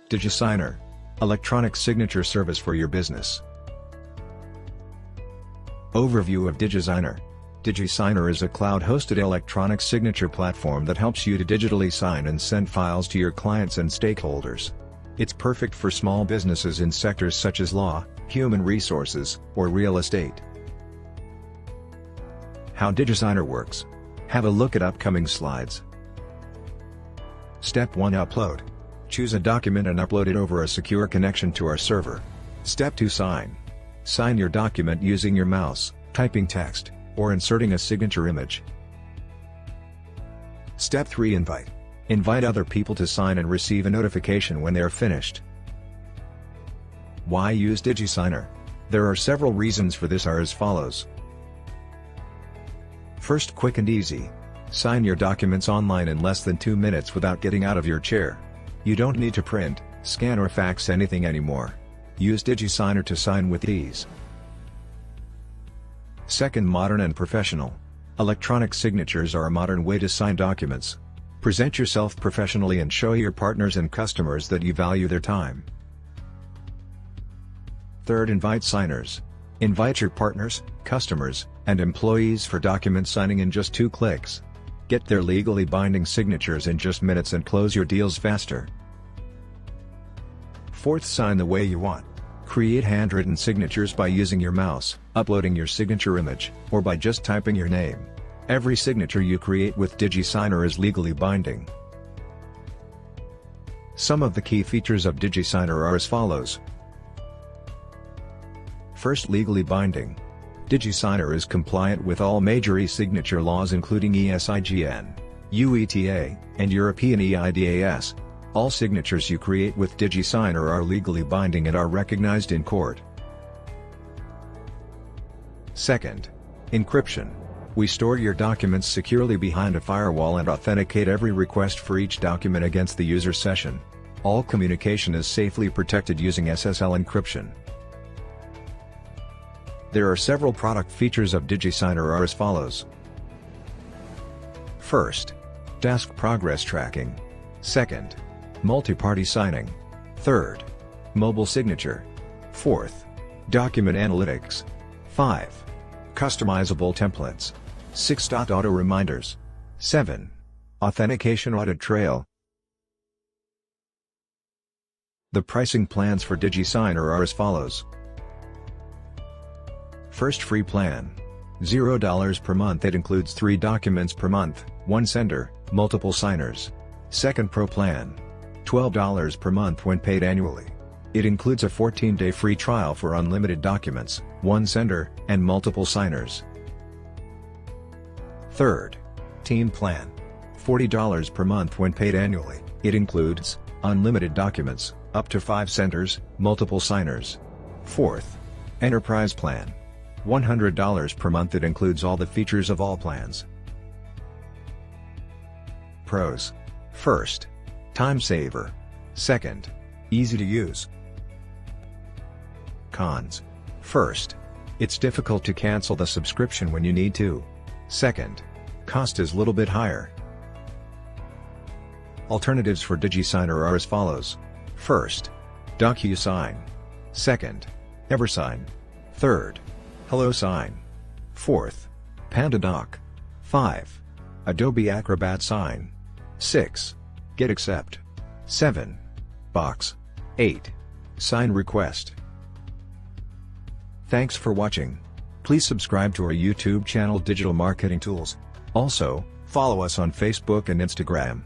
DigiSigner. Electronic signature service for your business. Overview of DigiSigner. DigiSigner is a cloud-hosted electronic signature platform that helps you to digitally sign and send files to your clients and stakeholders. It's perfect for small businesses in sectors such as law, human resources, or real estate. How DigiSigner works. Have a look at upcoming slides. Step 1. Upload. Choose a document and upload it over a secure connection to our server. Step 2. Sign. Sign your document using your mouse, typing text, or inserting a signature image. Step 3. Invite. Invite other people to sign and receive a notification when they are finished. Why use DigiSigner? There are several reasons for this are as follows. First, quick and easy. Sign your documents online in less than 2 minutes without getting out of your chair. You don't need to print, scan or fax anything anymore. Use DigiSigner to sign with ease. Second, modern and professional. Electronic signatures are a modern way to sign documents. Present yourself professionally and show your partners and customers that you value their time. Third, invite signers. Invite your partners, customers, and employees for document signing in just 2 clicks. Get their legally binding signatures in just minutes and close your deals faster. Fourth, sign the way you want. Create handwritten signatures by using your mouse, uploading your signature image, or by just typing your name. Every signature you create with DigiSigner is legally binding. Some of the key features of DigiSigner are as follows. First, legally binding. DigiSigner is compliant with all major eSignature laws including Esign, UETA, and European eIDAS. All signatures you create with DigiSigner are legally binding and are recognized in court. Second, encryption. We store your documents securely behind a firewall and authenticate every request for each document against the user session. All communication is safely protected using SSL encryption. There are several product features of DigiSigner are as follows. First, task progress tracking. Second, multi-party signing. Third, mobile signature. Fourth, document analytics. 5. Customizable templates. 6. Auto reminders. 7. Authentication audit trail. The pricing plans for DigiSigner are as follows. First, free plan. $0 per month. It includes 3 documents per month, 1 sender, multiple signers. Second, pro plan. $12 per month when paid annually. It includes a 14-day free trial for unlimited documents, 1 sender, and multiple signers. Third, team plan. $40 per month when paid annually. It includes unlimited documents, up to 5 senders, multiple signers. Fourth, enterprise plan. $100 per month. It includes all the features of all plans. Pros. First, time saver. Second, easy to use. Cons. First, it's difficult to cancel the subscription when you need to. Second, cost is a little bit higher. Alternatives for DigiSigner are as follows. First, DocuSign. Second, EverSign. Third, HelloSign. Fourth, PandaDoc. 5. Adobe Acrobat Sign. 6. GetAccept. 7. Box. 8. Sign Request. Thanks for watching. Please subscribe to our YouTube channel Digital Marketing Tools. Also, follow us on Facebook and Instagram.